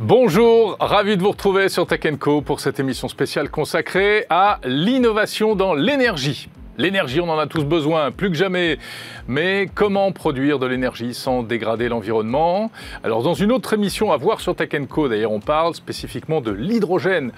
Bonjour, ravi de vous retrouver sur Tech & Co pour cette émission spéciale consacrée à l'innovation dans l'énergie. L'énergie, on en a tous besoin, plus que jamais. Mais comment produire de l'énergie sans dégrader l'environnement? Alors, dans une autre émission à voir sur Tech & Co, d'ailleurs, on parle spécifiquement de l'hydrogène.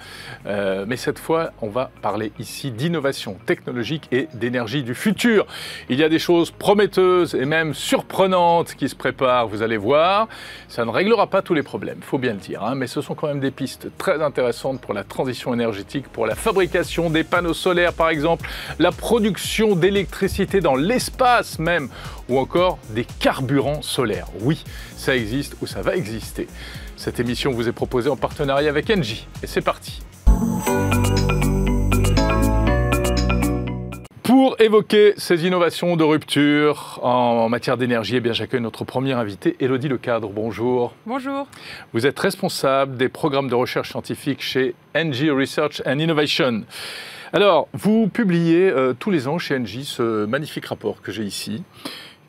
Mais cette fois, on va parler ici d'innovation technologique et d'énergie du futur. Il y a des choses prometteuses et même surprenantes qui se préparent, vous allez voir. Ça ne réglera pas tous les problèmes, il faut bien le dire. Mais ce sont quand même des pistes très intéressantes pour la transition énergétique, pour la fabrication des panneaux solaires, par exemple, la production d'électricité dans l'espace même, ou encore des carburants solaires. Oui, ça existe ou ça va exister. Cette émission vous est proposée en partenariat avec Engie. Et c'est parti. Pour évoquer ces innovations de rupture en matière d'énergie, eh bien, j'accueille notre première invitée, Élodie Lecadre. Bonjour. Bonjour. Vous êtes responsable des programmes de recherche scientifique chez Engie Research and Innovation. Alors, vous publiez tous les ans chez Engie ce magnifique rapport que j'ai ici,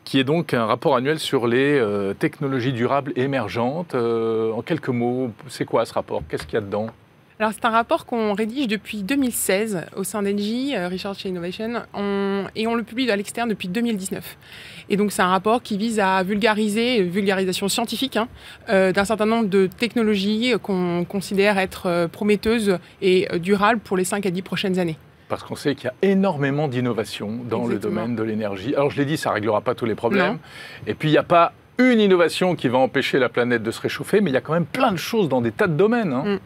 qui est donc un rapport annuel sur les technologies durables et émergentes. En quelques mots, c'est quoi ce rapport? Qu'est-ce qu'il y a dedans? Alors, c'est un rapport qu'on rédige depuis 2016 au sein d'Engie, Research and Innovation, et on le publie à l'externe depuis 2019. Et donc, c'est un rapport qui vise à vulgarisation scientifique, d'un certain nombre de technologies qu'on considère être prometteuses et durables pour les 5 à 10 prochaines années. Parce qu'on sait qu'il y a énormément d'innovations dans le domaine de l'énergie. Alors, je l'ai dit, ça ne réglera pas tous les problèmes. Non. Et puis, il n'y a pas une innovation qui va empêcher la planète de se réchauffer, mais il y a quand même plein de choses dans des tas de domaines.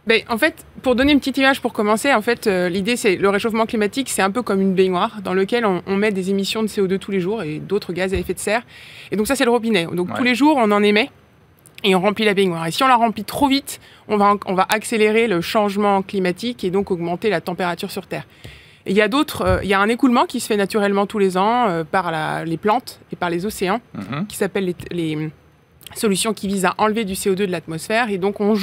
Ben, en fait, pour donner une petite image pour commencer, en fait, l'idée c'est le réchauffement climatique, c'est un peu comme une baignoire dans lequel on met des émissions de CO2 tous les jours et d'autres gaz à effet de serre. Et donc ça, c'est le robinet. Donc tous les jours, on en émet et on remplit la baignoire. Et si on la remplit trop vite, on va accélérer le changement climatique et donc augmenter la température sur Terre. Et il y a un écoulement qui se fait naturellement tous les ans par les plantes et par les océans, qui s'appelle les solutions qui visent à enlever du CO2 de l'atmosphère. Et donc, on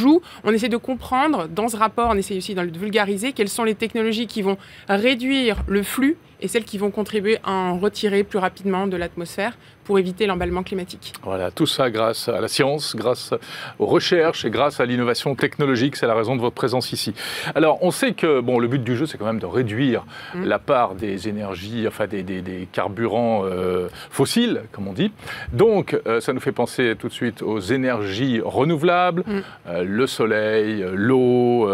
essaie de comprendre, dans ce rapport, on essaie aussi de vulgariser quelles sont les technologies qui vont réduire le flux et celles qui vont contribuer à en retirer plus rapidement de l'atmosphère pour éviter l'emballement climatique. Voilà, tout ça grâce à la science, grâce aux recherches et grâce à l'innovation technologique. C'est la raison de votre présence ici. Alors, on sait que le but du jeu, c'est quand même de réduire la part des énergies, enfin des carburants fossiles, comme on dit. Donc, ça nous fait penser tout de suite aux énergies renouvelables, le soleil, l'eau,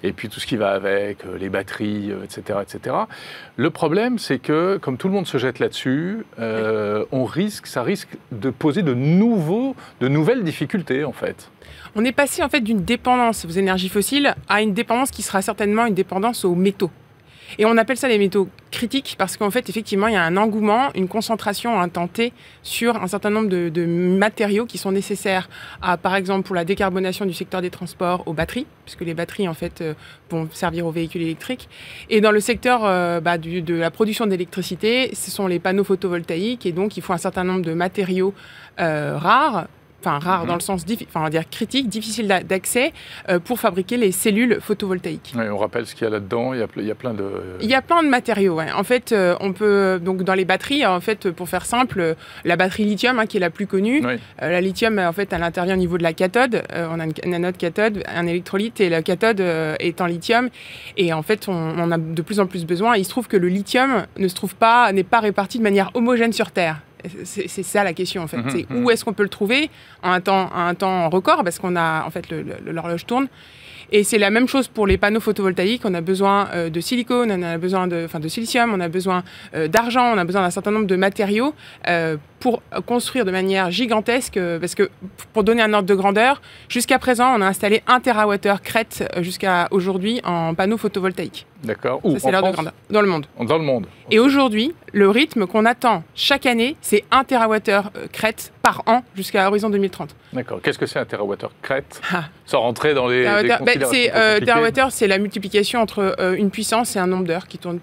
et puis tout ce qui va avec, les batteries, etc., etc. Le problème, c'est que, comme tout le monde se jette là-dessus, ça risque de poser de nouvelles difficultés, en fait. On est passé, en fait, d'une dépendance aux énergies fossiles à une dépendance qui sera certainement une dépendance aux métaux. Et on appelle ça les métaux critiques parce qu'en fait, effectivement, il y a un engouement, une concentration à un temps T sur un certain nombre de matériaux qui sont nécessaires, par exemple, pour la décarbonation du secteur des transports aux batteries, puisque les batteries, en fait, vont servir aux véhicules électriques. Et dans le secteur de la production d'électricité, ce sont les panneaux photovoltaïques. Et donc, il faut un certain nombre de matériaux rares, dans le sens on va dire critique, difficile d'accès, pour fabriquer les cellules photovoltaïques. Oui, on rappelle ce qu'il y a là-dedans, il y a plein de... Il y a plein de matériaux, ouais. En fait, on peut, donc dans les batteries, en fait, pour faire simple, la batterie lithium, qui est la plus connue, la lithium, en fait, elle intervient au niveau de la cathode, on a une anode cathode, un électrolyte, et la cathode est en lithium, et en fait, on a de plus en plus besoin, et il se trouve que le lithium n'est pas réparti de manière homogène sur Terre. C'est ça la question en fait. C'est où est-ce qu'on peut le trouver à un temps record parce qu'on a en fait l'horloge tourne. Et c'est la même chose pour les panneaux photovoltaïques. On a besoin de silicone, on a besoin de silicium, on a besoin d'argent, on a besoin d'un certain nombre de matériaux pour construire de manière gigantesque. Parce que pour donner un ordre de grandeur, jusqu'à présent, on a installé 1 TWh crête jusqu'à aujourd'hui en panneaux photovoltaïques. D'accord. Ça, c'est l'ordre de grandeur. Dans le monde. Dans le monde. Et aujourd'hui, le rythme qu'on attend chaque année, c'est 1 TWh crête par an jusqu'à l'horizon 2030. D'accord. Qu'est-ce que c'est 1 TWh crête sans rentrer dans les TWh, c'est la multiplication entre une puissance et un nombre d'heures qui tournent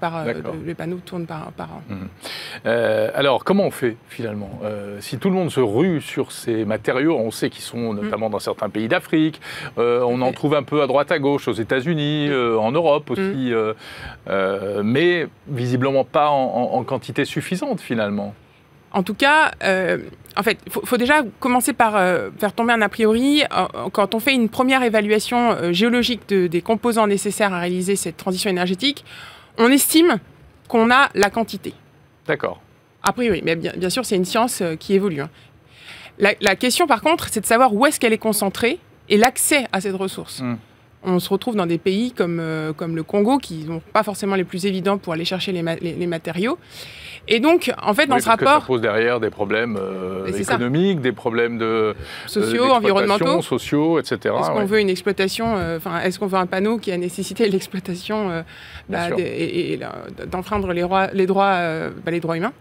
les panneaux tournent par an. Alors, comment on fait finalement si tout le monde se rue sur ces matériaux, on sait qu'ils sont notamment dans certains pays d'Afrique, on en trouve un peu à droite à gauche, aux États-Unis, en Europe aussi, mais visiblement pas en quantité suffisante finalement. En tout cas, en fait, il faut déjà commencer par faire tomber un a priori. Quand on fait une première évaluation géologique des composants nécessaires à réaliser cette transition énergétique, on estime qu'on a la quantité. D'accord. A priori, mais bien sûr, c'est une science qui évolue. Hein. La question, par contre, c'est de savoir où est-ce qu'elle est concentrée et l'accès à cette ressource. On se retrouve dans des pays comme le Congo, qui sont pas forcément les plus évidents pour aller chercher les matériaux. Et donc, en fait, dans ce rapport... ça pose derrière des problèmes économiques, des problèmes sociaux, environnementaux, sociaux, etc. Est-ce qu'on veut une exploitation, est-ce qu'on veut un panneau qui a nécessité l'exploitation et d'enfreindre les droits humains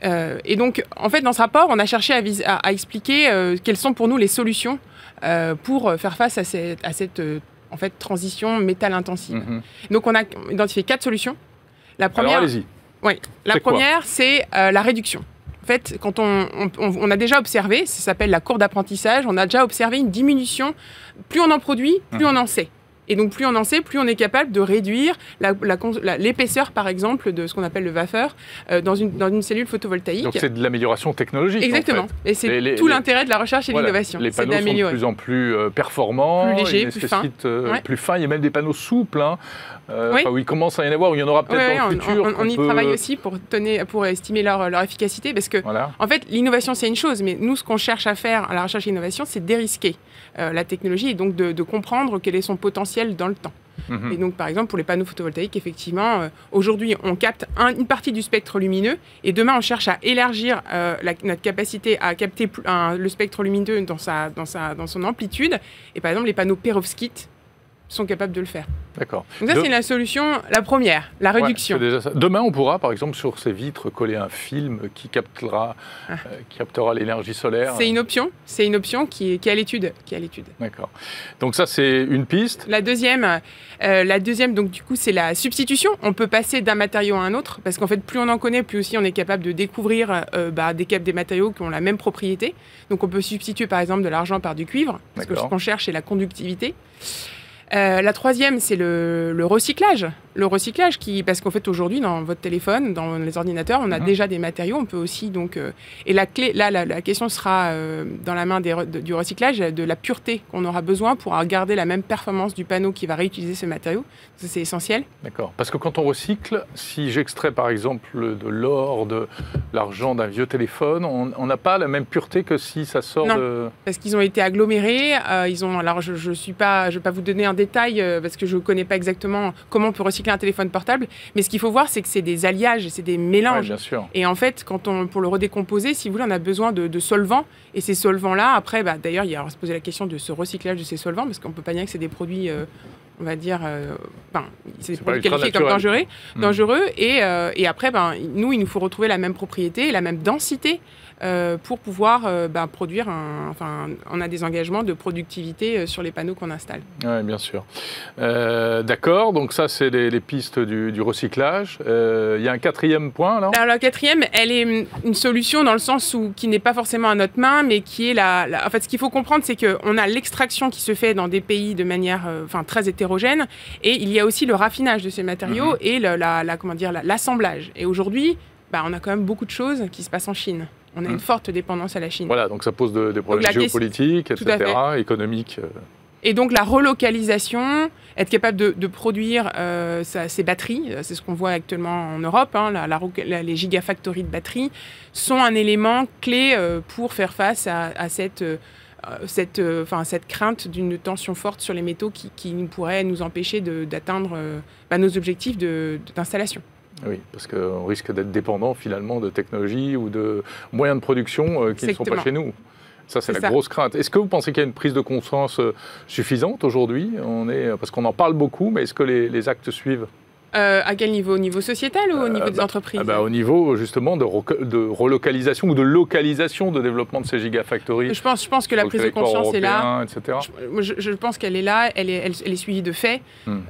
et donc, en fait, dans ce rapport, on a cherché à expliquer quelles sont pour nous les solutions pour faire face à cette en fait, transition métal intensive. Donc, on a identifié 4 solutions. La première, alors, allez-y. Oui, la première, c'est la réduction. En fait, quand on a déjà observé, ça s'appelle la courbe d'apprentissage, on a déjà observé une diminution. Plus on en produit, plus on en sait. Et donc, plus on en sait, plus on est capable de réduire l'épaisseur, par exemple, de ce qu'on appelle le wafer dans une cellule photovoltaïque. Donc, c'est de l'amélioration technologique. Exactement. En fait. Et c'est tout l'intérêt de la recherche et de l'innovation. Les panneaux sont de plus en plus performants, plus légers, plus fins. Plus fins. Il y a même des panneaux souples, où il commence à y en avoir, où il y en aura peut-être dans le futur. On y travaille aussi pour estimer leur efficacité, parce que, en fait, l'innovation, c'est une chose, mais nous, ce qu'on cherche à faire à la recherche et l'innovation, c'est dérisquer la technologie et donc de comprendre quel est son potentiel dans le temps. Et donc, par exemple, pour les panneaux photovoltaïques, effectivement, aujourd'hui, on capte une partie du spectre lumineux et demain, on cherche à élargir notre capacité à capter le spectre lumineux dans son amplitude. Et par exemple, les panneaux perovskites sont capables de le faire. D'accord. Donc ça, c'est la solution, la première, la réduction. Déjà ça. Demain, on pourra, par exemple, sur ces vitres, coller un film qui captera l'énergie solaire. C'est une option qui est à l'étude. D'accord. Donc ça, c'est une piste. La deuxième, donc du coup, c'est la substitution. On peut passer d'un matériau à un autre, parce qu'en fait, plus on en connaît, plus aussi on est capable de découvrir des matériaux qui ont la même propriété. Donc on peut substituer, par exemple, de l'argent par du cuivre, parce que ce qu'on cherche, c'est la conductivité. La troisième, c'est le recyclage. Le recyclage, parce qu'en fait, aujourd'hui, dans votre téléphone, dans les ordinateurs, on a déjà des matériaux. On peut aussi, donc... et la clé, là, la question sera dans la main du recyclage, de la pureté qu'on aura besoin pour garder la même performance du panneau qui va réutiliser ce matériau. Ça, c'est essentiel. D'accord. Parce que quand on recycle, si j'extrais, par exemple, de l'or, de l'argent d'un vieux téléphone, on n'a pas la même pureté que si ça sort de... parce qu'ils ont été agglomérés. Alors, je vais pas vous donner un détail, parce que je ne connais pas exactement comment on peut recycler un téléphone portable, mais ce qu'il faut voir, c'est que c'est des alliages, c'est des mélanges. Bien sûr. Et en fait, pour le redécomposer, si vous voulez, on a besoin de solvants, et ces solvants-là, après, d'ailleurs, il y a à se poser la question de ce recyclage de ces solvants, parce qu'on ne peut pas dire que c'est des produits, on va dire, c'est des produits qualifiés comme dangereux, et après, nous, il nous faut retrouver la même propriété, la même densité, pour pouvoir produire on a des engagements de productivité sur les panneaux qu'on installe. Oui, bien sûr. D'accord, donc ça, c'est les pistes du recyclage. Il y a un quatrième point, là ? Alors, la quatrième, elle est une solution dans le sens qui n'est pas forcément à notre main, mais qui est en fait, ce qu'il faut comprendre, c'est qu'on a l'extraction qui se fait dans des pays de manière très hétérogène, et il y a aussi le raffinage de ces matériaux et l'assemblage. Et aujourd'hui, on a quand même beaucoup de choses qui se passent en Chine. On a une forte dépendance à la Chine. Voilà, donc ça pose des problèmes géopolitiques, etc., économiques. Et donc la relocalisation, être capable de produire ces batteries, c'est ce qu'on voit actuellement en Europe, les gigafactories de batteries, sont un élément clé pour faire face à cette crainte d'une tension forte sur les métaux qui pourrait nous empêcher d'atteindre nos objectifs d'installation. Oui, parce qu'on risque d'être dépendant finalement de technologies ou de moyens de production qui ne sont pas chez nous. Ça, c'est la grosse crainte. Est-ce que vous pensez qu'il y a une prise de conscience suffisante aujourd'hui ? Parce qu'on en parle beaucoup, mais est-ce que les actes suivent ? À quel niveau ? Au niveau sociétal ou au niveau des entreprises ? Au niveau justement de relocalisation ou de localisation de développement de ces gigafactories. Je pense que la prise de conscience est là. Etc. Je pense qu'elle est là, elle est suivie de faits.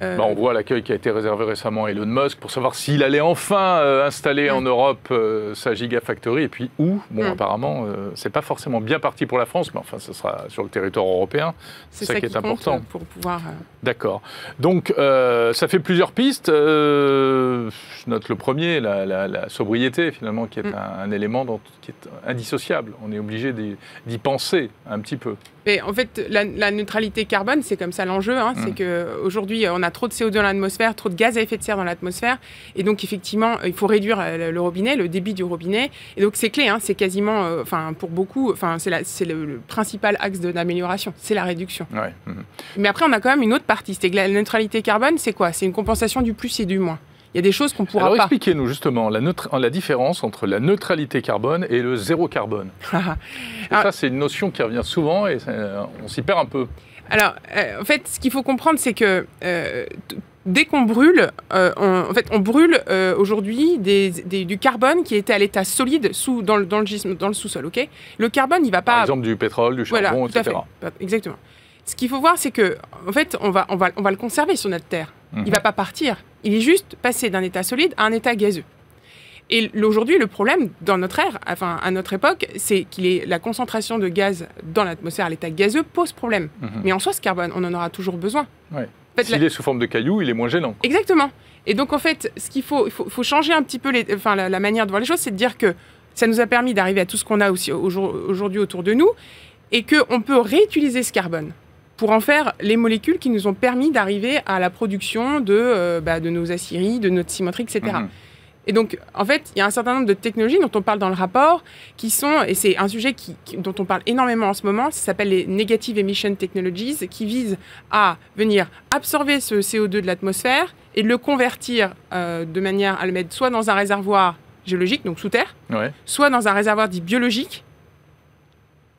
On voit l'accueil qui a été réservé récemment à Elon Musk pour savoir s'il allait enfin installer en Europe sa gigafactory et puis où. Apparemment, c'est pas forcément bien parti pour la France, mais enfin, ce sera sur le territoire européen. C'est ça qui est important. Pour pouvoir... D'accord. Donc, ça fait plusieurs pistes. je note le premier, la sobriété, finalement, qui est un élément qui est indissociable. On est obligé d'y penser un petit peu. Et en fait, la neutralité carbone, c'est comme ça l'enjeu. Hein, c'est qu'aujourd'hui, on a trop de CO2 dans l'atmosphère, trop de gaz à effet de serre dans l'atmosphère. Et donc, effectivement, il faut réduire le robinet, le débit du robinet. Et donc, c'est clé. Hein, c'est quasiment, pour beaucoup, c'est le principal axe d'amélioration. C'est la réduction. Ouais. Mais après, on a quand même une autre partie. C'est que la neutralité carbone, c'est quoi? C'est une compensation du plus et du moins. Il y a des choses qu'on ne pourra pas. Alors expliquez-nous justement la différence entre la neutralité carbone et le zéro carbone. Ça, c'est une notion qui revient souvent et on s'y perd un peu. Alors, en fait, ce qu'il faut comprendre, c'est que dès qu'on brûle, on brûle aujourd'hui du carbone qui était à l'état solide dans le sous-sol. Okay, le carbone, il ne va pas... Par exemple, du pétrole, du charbon, etc. Tout à fait. Exactement. Ce qu'il faut voir, c'est que, en fait, on va le conserver sur notre Terre. Il ne va pas partir. Il est juste passé d'un état solide à un état gazeux. Et aujourd'hui, le problème dans notre ère, à notre époque, c'est la concentration de gaz dans l'atmosphère à l'état gazeux pose problème. Mais en soi, ce carbone, on en aura toujours besoin. Ouais. S'il est sous forme de cailloux, il est moins gênant. Exactement. Et donc, en fait, ce qu'il faut changer un petit peu la manière de voir les choses, c'est de dire que ça nous a permis d'arriver à tout ce qu'on a aussi aujourd'hui autour de nous et qu'on peut réutiliser ce carbone pour en faire les molécules qui nous ont permis d'arriver à la production de nos aciéries, de notre cimenterie, etc. Et donc, en fait, il y a un certain nombre de technologies dont on parle dans le rapport, et c'est un sujet dont on parle énormément en ce moment, ça s'appelle les Negative Emission Technologies, qui visent à venir absorber ce CO2 de l'atmosphère et le convertir de manière à le mettre soit dans un réservoir géologique, donc sous terre, soit dans un réservoir dit biologique,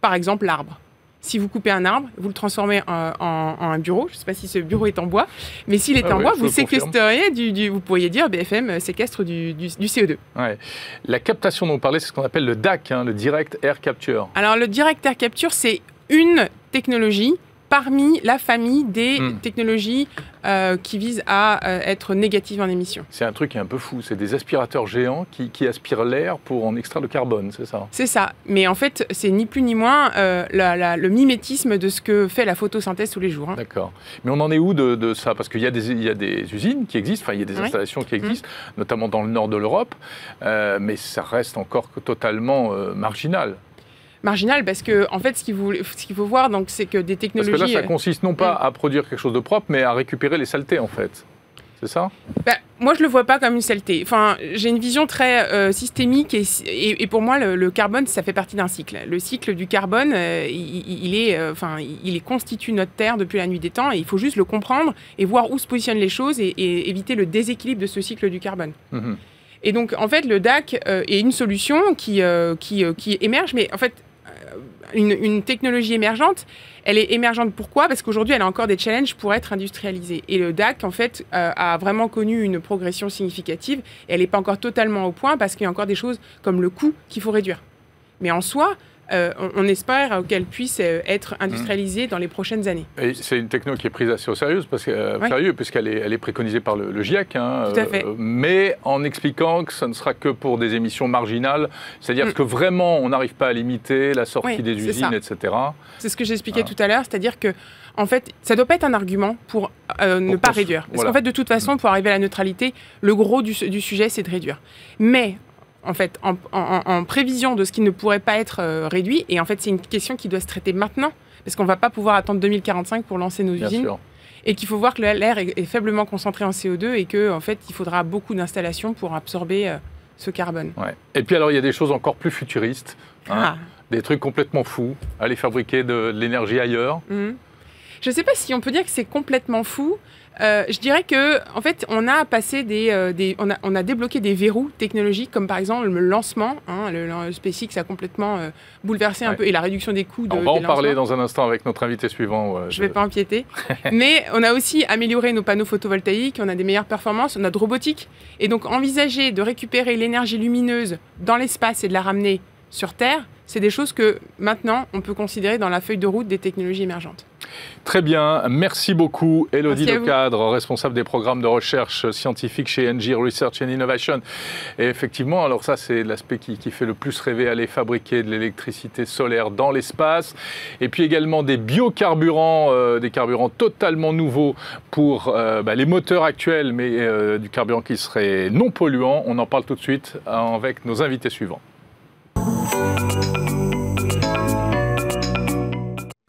par exemple l'arbre. Si vous coupez un arbre, vous le transformez en un bureau. Je ne sais pas si ce bureau est en bois, mais s'il était en bois, vous séquestriez, vous pourriez dire BFM séquestre du CO2. Ouais. La captation dont on parlait, c'est ce qu'on appelle le DAC, le Direct Air Capture. Alors le Direct Air Capture, c'est une technologie parmi la famille des technologies qui visent à être négatives en émissions. C'est un truc qui est un peu fou, c'est des aspirateurs géants qui aspirent l'air pour en extraire le carbone, c'est ça? C'est ça, mais en fait, c'est ni plus ni moins le mimétisme de ce que fait la photosynthèse tous les jours. D'accord. Mais on en est où de ça? Parce qu'il y a des usines qui existent, il y a des installations qui existent, notamment dans le nord de l'Europe, mais ça reste encore totalement marginal. Marginal, parce que en fait, ce qu'il faut voir, donc, c'est que des technologies... Parce que là, ça consiste non pas à produire quelque chose de propre, mais à récupérer les saletés, en fait. C'est ça? Moi, je ne le vois pas comme une saleté. J'ai une vision très systémique et pour moi, le carbone, ça fait partie d'un cycle. Le cycle du carbone, il constitue notre Terre depuis la nuit des temps et il faut juste le comprendre et voir où se positionnent les choses et éviter le déséquilibre de ce cycle du carbone. Et donc, en fait, le DAC est une solution qui émerge, mais en fait, une technologie émergente, elle est émergente pourquoi? Parce qu'aujourd'hui, elle a encore des challenges pour être industrialisée. Et le DAC, en fait, a vraiment connu une progression significative. Et elle n'est pas encore totalement au point parce qu'il y a encore des choses comme le coût qu'il faut réduire. Mais en soi, on espère qu'elle puisse être industrialisée dans les prochaines années. Et c'est une techno qui est prise assez au sérieux, puisqu'elle est préconisée par le GIEC, Tout à fait. Mais en expliquant que ça ne sera que pour des émissions marginales, c'est-à-dire que vraiment on n'arrive pas à limiter la sortie des usines, etc. C'est ce que j'expliquais tout à l'heure, c'est-à-dire que en fait, ça ne doit pas être un argument pour ne pas réduire. Parce qu'en fait, de toute façon, pour arriver à la neutralité, le gros du sujet, c'est de réduire. Mais en fait, en prévision de ce qui ne pourrait pas être réduit. Et en fait, c'est une question qui doit se traiter maintenant, parce qu'on ne va pas pouvoir attendre 2045 pour lancer nos usines. Sûr. Et qu'il faut voir que l'air est faiblement concentré en CO2 et qu'en fait, il faudra beaucoup d'installations pour absorber ce carbone. Ouais. Et puis alors, il y a des choses encore plus futuristes, des trucs complètement fous, aller fabriquer de l'énergie ailleurs. Je ne sais pas si on peut dire que c'est complètement fou. Je dirais que, en fait, on a passé on a débloqué des verrous technologiques, comme par exemple le lancement. Le SpaceX a complètement bouleversé un peu, et la réduction des coûts. On va en parler dans un instant avec notre invité suivant. Je ne vais pas empiéter. Mais on a aussi amélioré nos panneaux photovoltaïques, on a des meilleures performances, on a de robotique. Et donc, envisager de récupérer l'énergie lumineuse dans l'espace et de la ramener sur Terre, c'est des choses que maintenant, on peut considérer dans la feuille de route des technologies émergentes. Très bien, merci beaucoup Élodie Lecadre, responsable des programmes de recherche scientifique chez ENGIE Research and Innovation. Et effectivement, alors ça c'est l'aspect qui fait le plus rêver, aller fabriquer de l'électricité solaire dans l'espace. Et puis également des biocarburants, des carburants totalement nouveaux pour les moteurs actuels, mais du carburant qui serait non polluant. On en parle tout de suite avec nos invités suivants.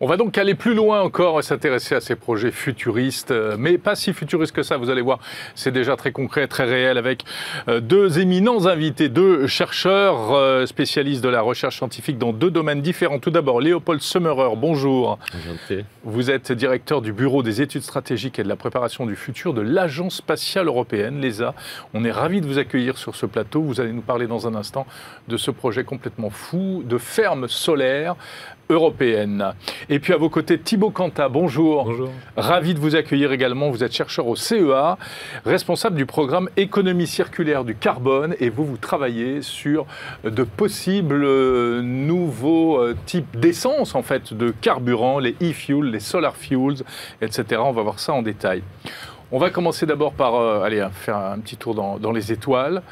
On va donc aller plus loin encore et s'intéresser à ces projets futuristes, mais pas si futuristes que ça, vous allez voir, c'est déjà très concret, très réel, avec deux éminents invités, deux chercheurs spécialistes de la recherche scientifique dans deux domaines différents. Tout d'abord, Léopold Sommerer, bonjour. Enchanté. Vous êtes directeur du Bureau des études stratégiques et de la préparation du futur de l'Agence spatiale européenne, l'ESA. On est ravis de vous accueillir sur ce plateau. Vous allez nous parler dans un instant de ce projet complètement fou de ferme solaire européenne. Et puis à vos côtés, Thibaut Cantat, bonjour. Bonjour. Ravi de vous accueillir également. Vous êtes chercheur au CEA, responsable du programme économie circulaire du carbone et vous travaillez sur de possibles nouveaux types d'essence, en fait, de carburant, les e-fuels, les solar fuels, etc. On va voir ça en détail. On va commencer d'abord par faire un petit tour dans les étoiles.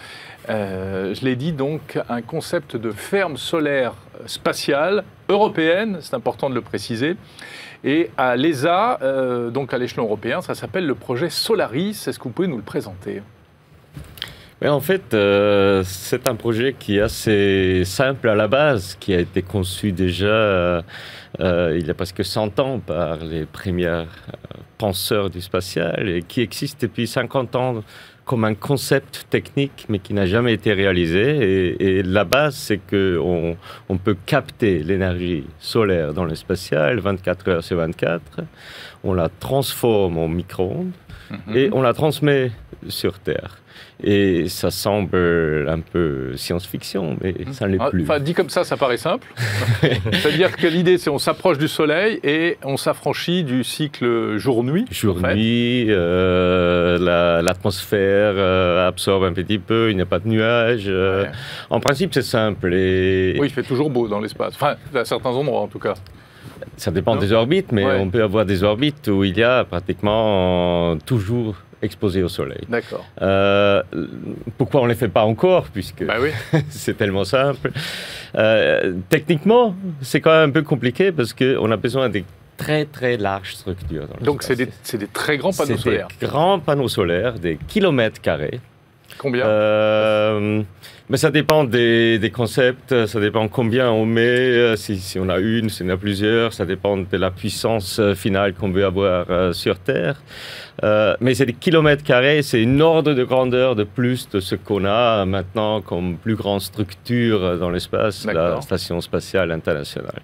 Je l'ai dit, donc, un concept de ferme solaire spatiale européenne, c'est important de le préciser. Et à l'ESA, donc à l'échelon européen, ça s'appelle le projet Solaris. Est-ce que vous pouvez nous le présenter ? Mais en fait, c'est un projet qui est assez simple à la base, qui a été conçu déjà il y a presque 100 ans par les premiers penseurs du spatial et qui existe depuis 50 ans comme un concept technique, mais qui n'a jamais été réalisé. Et la base, c'est qu'on peut capter l'énergie solaire dans le spatial 24 heures sur 24. On la transforme en micro-ondes et on la transmet sur Terre. Et ça semble un peu science-fiction, mais ça ne l'est plus. Enfin, dit comme ça paraît simple. C'est-à-dire que l'idée, c'est qu'on s'approche du Soleil et on s'affranchit du cycle jour-nuit. Jour-nuit, l'atmosphère absorbe un petit peu, il n'y a pas de nuages. Ouais. En principe, c'est simple. Oui, il fait toujours beau dans l'espace. Enfin, à certains endroits, en tout cas. Ça dépend des orbites, mais on peut avoir des orbites où il y a pratiquement toujours exposé au Soleil. D'accord. Pourquoi on ne les fait pas encore, puisque c'est tellement simple. Techniquement, c'est quand même un peu compliqué parce qu'on a besoin de très très larges structures. Donc c'est des très grands panneaux solaires. Des grands panneaux solaires, des kilomètres carrés. Combien mais ça dépend des concepts, ça dépend combien on met, si on a une, si on a plusieurs, ça dépend de la puissance finale qu'on veut avoir sur Terre. Mais c'est des kilomètres carrés, c'est une ordre de grandeur de plus de ce qu'on a maintenant comme plus grande structure dans l'espace, la Station spatiale internationale.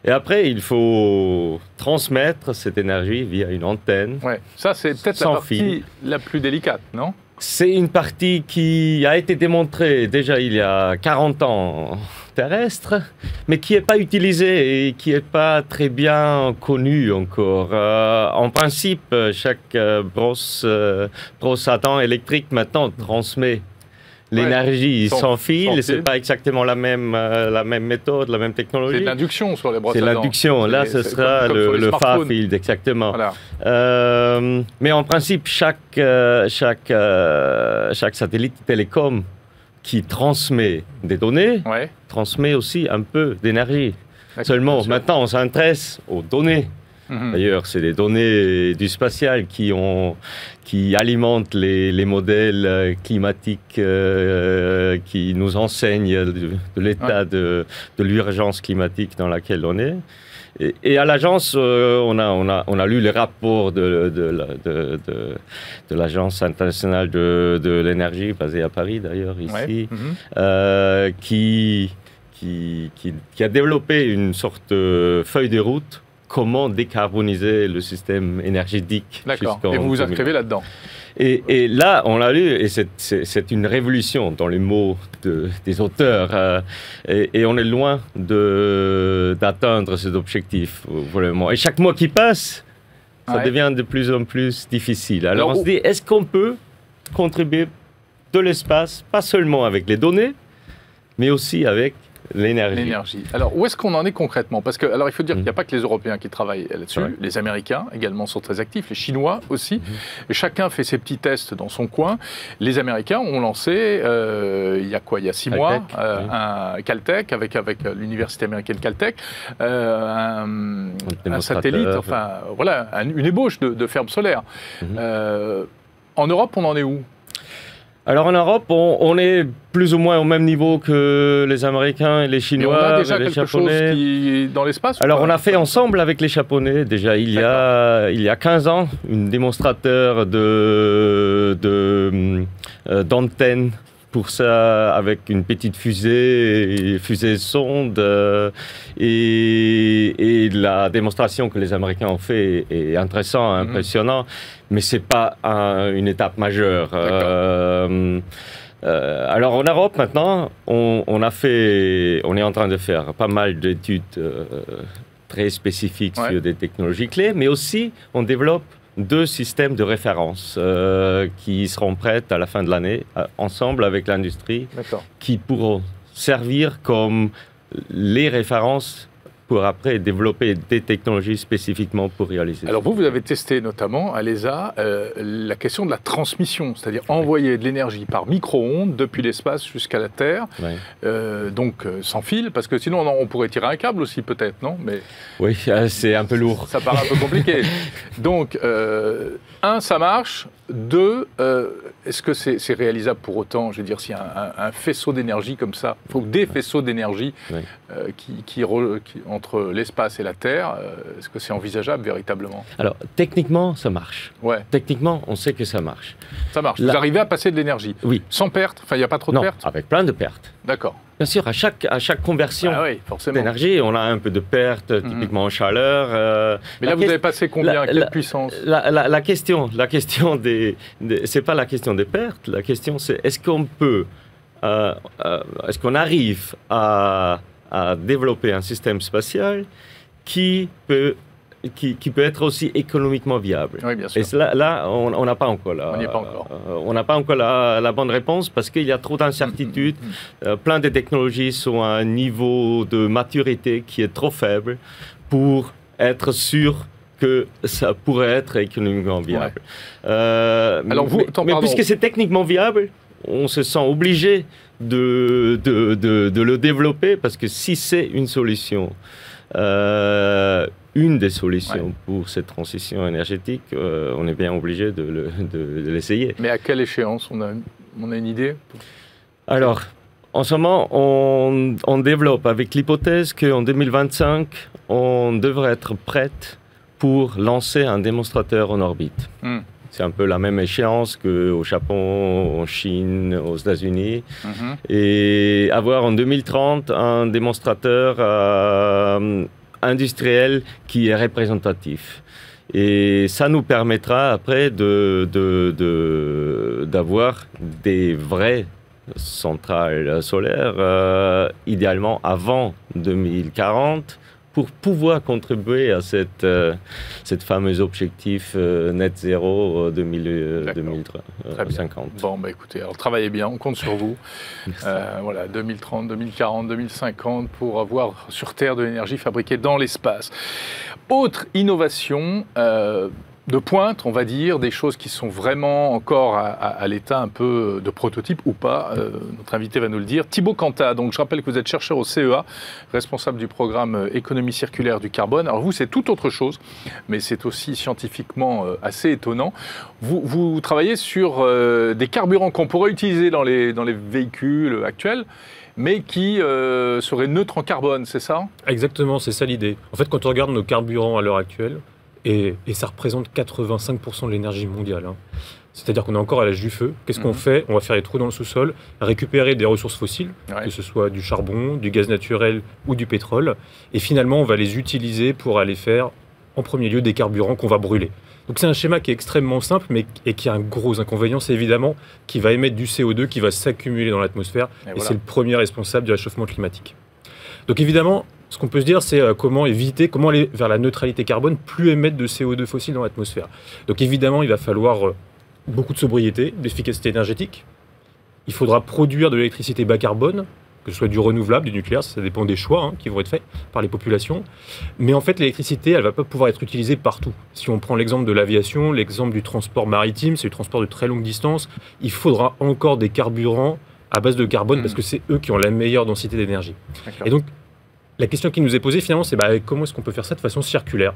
Et après, il faut transmettre cette énergie via une antenne. Ouais. Ça, c'est peut-être la partie la plus délicate, non ? C'est une partie qui a été démontrée déjà il y a 40 ans terrestre, mais qui n'est pas utilisée et qui n'est pas très bien connue encore. En principe, chaque brosse à dents électrique maintenant transmet l'énergie sans fil, c'est pas exactement la même méthode, la même technologie. C'est de l'induction sur les brosses à dents. C'est l'induction, là ce sera le far field, exactement. Voilà. Mais en principe, chaque satellite télécom qui transmet des données, transmet aussi un peu d'énergie. Seulement, maintenant on s'intéresse aux données. D'ailleurs, c'est les données du spatial qui alimentent les modèles climatiques qui nous enseignent de l'état de l'urgence climatique dans laquelle on est. Et à l'agence, on a lu les rapports de l'Agence internationale de l'énergie, basée à Paris d'ailleurs, ici, qui a développé une sorte de feuille de route. Comment décarboniser le système énergétique. D'accord, et vous vous inscrivez là-dedans. Et là, on l'a lu, et c'est une révolution dans les mots des auteurs. Et on est loin d'atteindre cet objectif, vraiment. Et chaque mois qui passe, ça devient de plus en plus difficile. Alors on se dit, est-ce qu'on peut contribuer de l'espace, pas seulement avec les données, mais aussi avec l'énergie. Alors, où est-ce qu'on en est concrètement? Parce que, alors, il faut dire qu'il n'y a pas que les Européens qui travaillent là-dessus. Ouais. Les Américains également sont très actifs, les Chinois aussi. Et chacun fait ses petits tests dans son coin. Les Américains ont lancé, il y a quoi? Il y a 6 mois, un Caltech, avec l'université américaine Caltech, un satellite, enfin, voilà, une ébauche de ferme solaire. En Europe, on en est où? Alors en Europe, on est plus ou moins au même niveau que les Américains et les Chinois, et on a déjà les quelque Japonais. Chose qui dans l'espace? Alors on a fait ensemble avec les Japonais déjà il y a 15 ans un démonstrateur d'antenne pour ça avec une petite fusée sonde et la démonstration que les Américains ont fait est impressionnant, mais c'est pas une étape majeure. Alors en Europe maintenant, on est en train de faire pas mal d'études très spécifiques sur des technologies clés, mais aussi on développe 2 systèmes de référence qui seront prêts à la fin de l'année, ensemble avec l'industrie, qui pourront servir comme les références pour après développer des technologies spécifiquement pour réaliser. Alors vous avez testé notamment à l'ESA la question de la transmission, c'est-à-dire envoyer de l'énergie par micro-ondes depuis l'espace jusqu'à la Terre, donc sans fil, parce que sinon on pourrait tirer un câble aussi peut-être, non? Mais oui, c'est un peu lourd. Ça paraît un peu compliqué. Donc, 1, ça marche. 2, est-ce que c'est réalisable pour autant? Je veux dire, s'il y a un faisceau d'énergie comme ça, il faut que des faisceaux d'énergie qui entre l'espace et la Terre, est-ce que c'est envisageable véritablement? Alors, techniquement, ça marche. Techniquement, on sait que ça marche. Ça marche. Vous arrivez à passer de l'énergie? Oui. Sans perte? Enfin, il n'y a pas trop de pertes? Non, avec plein de pertes. D'accord. Bien sûr, à chaque conversion d'énergie, on a un peu de perte, typiquement en chaleur. Mais là, vous avez passé combien? Quelle puissance? La question c'est pas la question des pertes. La question, c'est est-ce qu'on arrive à développer un système spatial qui peut être aussi économiquement viable. Oui, bien sûr. Et là, on n'a pas encore on n'a pas encore la bonne réponse parce qu'il y a trop d'incertitudes. Plein de technologies sont à un niveau de maturité qui est trop faible pour être sûr que ça pourrait être économiquement viable. Alors mais puisque c'est techniquement viable, on se sent obligé de le développer parce que si c'est une solution, une des solutions pour cette transition énergétique, on est bien obligé de l'essayer. Mais à quelle échéance? On a une idée? Alors, en ce moment, on développe avec l'hypothèse qu'en 2025, on devrait être prête pour lancer un démonstrateur en orbite. C'est un peu la même échéance qu'au Japon, en Chine, aux États-Unis. Et avoir en 2030 un démonstrateur industriel qui est représentatif. Et ça nous permettra après d'avoir des vraies centrales solaires, idéalement avant 2040, pour pouvoir contribuer à cette fameuse objectif net zéro 2050. Bon, écoutez, alors travaillez bien, on compte sur vous. Voilà, 2030, 2040, 2050 pour avoir sur Terre de l'énergie fabriquée dans l'espace. Autre innovation de pointe, on va dire, des choses qui sont vraiment encore à l'état un peu de prototype ou pas. Notre invité va nous le dire. Thibaut Cantat, donc je rappelle que vous êtes chercheur au CEA, responsable du programme économie circulaire du carbone. Alors vous, c'est tout autre chose, mais c'est aussi scientifiquement assez étonnant. Vous travaillez sur des carburants qu'on pourrait utiliser dans les véhicules actuels, mais qui seraient neutres en carbone, c'est ça? Exactement, c'est ça l'idée. En fait, quand on regarde nos carburants à l'heure actuelle, et ça représente 85% de l'énergie mondiale. C'est-à-dire qu'on est encore à l'âge du feu. Qu'est-ce qu'on fait? On va faire des trous dans le sous-sol, récupérer des ressources fossiles, que ce soit du charbon, du gaz naturel ou du pétrole, et finalement on va les utiliser pour aller faire, en premier lieu, des carburants qu'on va brûler. Donc c'est un schéma qui est extrêmement simple, mais qui a un gros inconvénient, c'est évidemment qu'il va émettre du CO2 qui va s'accumuler dans l'atmosphère, et c'est le premier responsable du réchauffement climatique. Donc évidemment, ce qu'on peut se dire, c'est comment aller vers la neutralité carbone, plus émettre de CO2 fossile dans l'atmosphère. Donc évidemment, il va falloir beaucoup de sobriété, d'efficacité énergétique. Il faudra produire de l'électricité bas carbone, que ce soit du renouvelable, du nucléaire, ça dépend des choix qui vont être faits par les populations. Mais en fait, l'électricité, elle ne va pas pouvoir être utilisée partout. Si on prend l'exemple de l'aviation, l'exemple du transport maritime, c'est du transport de très longue distance, il faudra encore des carburants à base de carbone parce que c'est eux qui ont la meilleure densité d'énergie. Et donc, la question qui nous est posée finalement, c'est comment est-ce qu'on peut faire ça de façon circulaire ?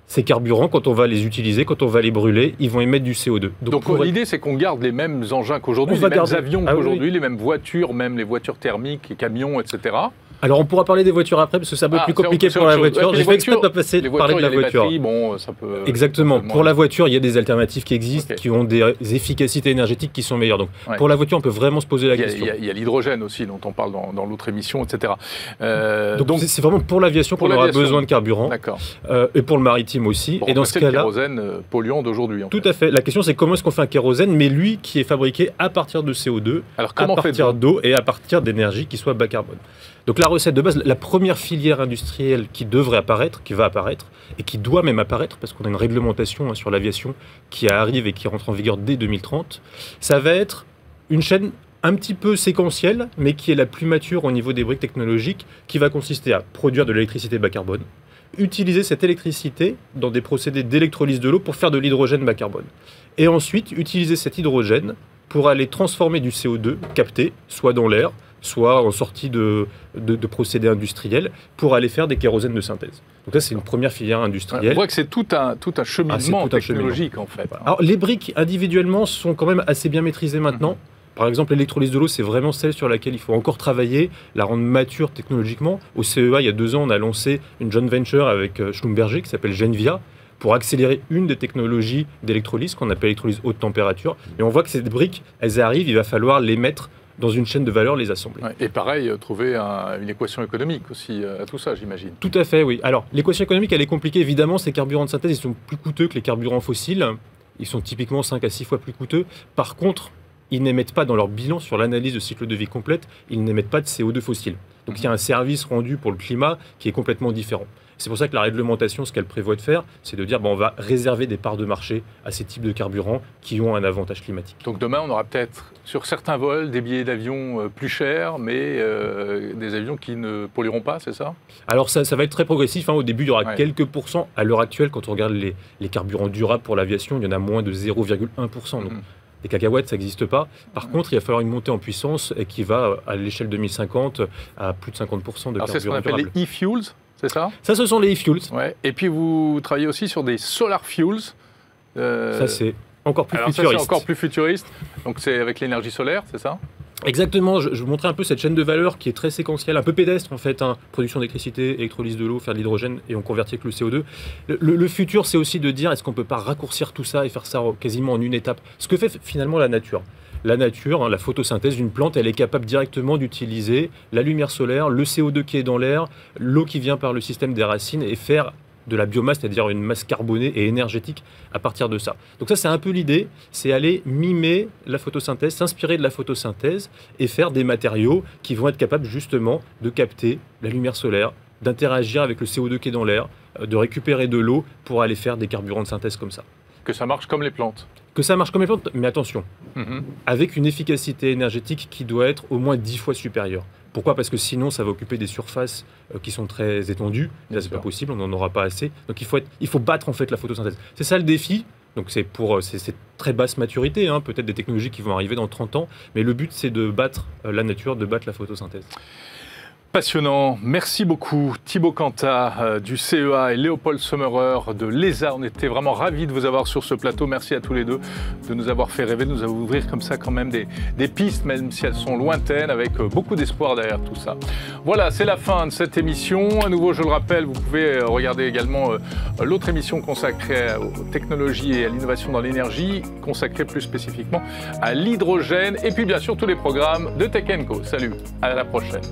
Ces carburants, quand on va les utiliser, quand on va les brûler, ils vont émettre du CO2. Donc l'idée, c'est qu'on garde les mêmes engins qu'aujourd'hui, les mêmes avions qu'aujourd'hui, les mêmes voitures, même les voitures thermiques, les camions, etc. Alors, on pourra parler des voitures après, parce que c'est un peu plus compliqué pour la voiture. J'ai fait exprès de pas parler de la voiture. Batteries, bon, ça peut... Exactement. Pour la voiture, il y a des alternatives qui existent, qui ont des efficacités énergétiques qui sont meilleures. Donc, pour la voiture, on peut vraiment se poser la question. Il y a l'hydrogène aussi, dont on parle dans l'autre émission, etc. Donc c'est vraiment pour l'aviation qu'on aura besoin de carburant. D'accord. Et pour le maritime aussi. Et dans ce cas-là, le kérosène polluant d'aujourd'hui. Tout à fait. La question, c'est comment est-ce qu'on fait un kérosène, mais lui qui est fabriqué à partir de CO2, à partir d'eau et à partir d'énergie qui soit bas carbone. Donc la recette de base, la première filière industrielle qui devrait apparaître, qui va apparaître, et qui doit même apparaître, parce qu'on a une réglementation sur l'aviation qui arrive et qui rentre en vigueur dès 2030, ça va être une chaîne un petit peu séquentielle, mais qui est la plus mature au niveau des briques technologiques, qui va consister à produire de l'électricité bas carbone, utiliser cette électricité dans des procédés d'électrolyse de l'eau pour faire de l'hydrogène bas carbone. Et ensuite, utiliser cet hydrogène pour aller transformer du CO2 capté, soit dans l'air, soit en sortie de procédés industriels, pour aller faire des kérosènes de synthèse. Donc là, c'est une première filière industrielle. On voit que c'est tout un cheminement technologique, en fait. Alors, les briques, individuellement, sont quand même assez bien maîtrisées maintenant. Par exemple, l'électrolyse de l'eau, c'est vraiment celle sur laquelle il faut encore travailler, la rendre mature technologiquement. Au CEA, il y a 2 ans, on a lancé une joint venture avec Schlumberger qui s'appelle Genvia, pour accélérer une des technologies d'électrolyse qu'on appelle l'électrolyse haute température. Et on voit que ces briques, elles arrivent, il va falloir les mettre dans une chaîne de valeur, les assembler. Et pareil, trouver une équation économique aussi à tout ça, j'imagine. Tout à fait, oui. Alors, l'équation économique, elle est compliquée. Évidemment, ces carburants de synthèse, ils sont plus coûteux que les carburants fossiles. Ils sont typiquement 5 à 6 fois plus coûteux. Par contre, ils n'émettent pas dans leur bilan sur l'analyse de cycle de vie complète, ils n'émettent pas de CO2 fossile. Donc il y a un service rendu pour le climat qui est complètement différent. C'est pour ça que la réglementation, ce qu'elle prévoit de faire, c'est de dire on va réserver des parts de marché à ces types de carburants qui ont un avantage climatique. Donc demain, on aura peut-être sur certains vols des billets d'avion plus chers, mais des avions qui ne pollueront pas, c'est ça? Alors ça va être très progressif. Au début, il y aura quelques pourcents. À l'heure actuelle, quand on regarde les carburants durables pour l'aviation, il y en a moins de 0,1%. Donc, les cacahuètes, ça n'existe pas. Par contre, il va falloir une montée en puissance qui va, à l'échelle 2050, à plus de 50% de carburants durables. C'est ce qu'on appelle les e-fuels, c'est ça? Ça, ce sont les e-fuels. Ouais. Et puis, vous travaillez aussi sur des solar fuels. Ça, c'est encore plus futuriste. Ça, c'est encore plus futuriste. Donc, c'est avec l'énergie solaire, c'est ça? Exactement, je vous montrais un peu cette chaîne de valeur qui est très séquentielle, un peu pédestre en fait, production d'électricité, électrolyse de l'eau, faire de l'hydrogène et on convertit avec le CO2. Le futur, c'est aussi de dire est-ce qu'on ne peut pas raccourcir tout ça et faire ça quasiment en une étape? Ce que fait finalement la nature. La nature, la photosynthèse d'une plante, elle est capable directement d'utiliser la lumière solaire, le CO2 qui est dans l'air, l'eau qui vient par le système des racines et faire de la biomasse, c'est-à-dire une masse carbonée et énergétique à partir de ça. Donc ça, c'est un peu l'idée, c'est aller mimer la photosynthèse, s'inspirer de la photosynthèse et faire des matériaux qui vont être capables justement de capter la lumière solaire, d'interagir avec le CO2 qui est dans l'air, de récupérer de l'eau pour aller faire des carburants de synthèse comme ça. Que ça marche comme les plantes. Que ça marche comme les plantes, mais attention, avec une efficacité énergétique qui doit être au moins 10 fois supérieure. Pourquoi? Parce que sinon, ça va occuper des surfaces qui sont très étendues. Là, c'est pas possible, on n'en aura pas assez. Donc, il faut battre en fait la photosynthèse. C'est ça le défi. Donc, c'est très basse maturité, peut-être des technologies qui vont arriver dans 30 ans. Mais le but, c'est de battre la nature, de battre la photosynthèse. Passionnant. Merci beaucoup Thibaut Cantat du CEA et Léopold Sommerer de l'ESA. On était vraiment ravis de vous avoir sur ce plateau. Merci à tous les deux de nous avoir fait rêver, de nous avoir ouvert comme ça quand même des pistes, même si elles sont lointaines, avec beaucoup d'espoir derrière tout ça. Voilà, c'est la fin de cette émission. À nouveau, je le rappelle, vous pouvez regarder également l'autre émission consacrée aux technologies et à l'innovation dans l'énergie, consacrée plus spécifiquement à l'hydrogène. Et puis bien sûr, tous les programmes de Tech & Co. Salut, à la prochaine.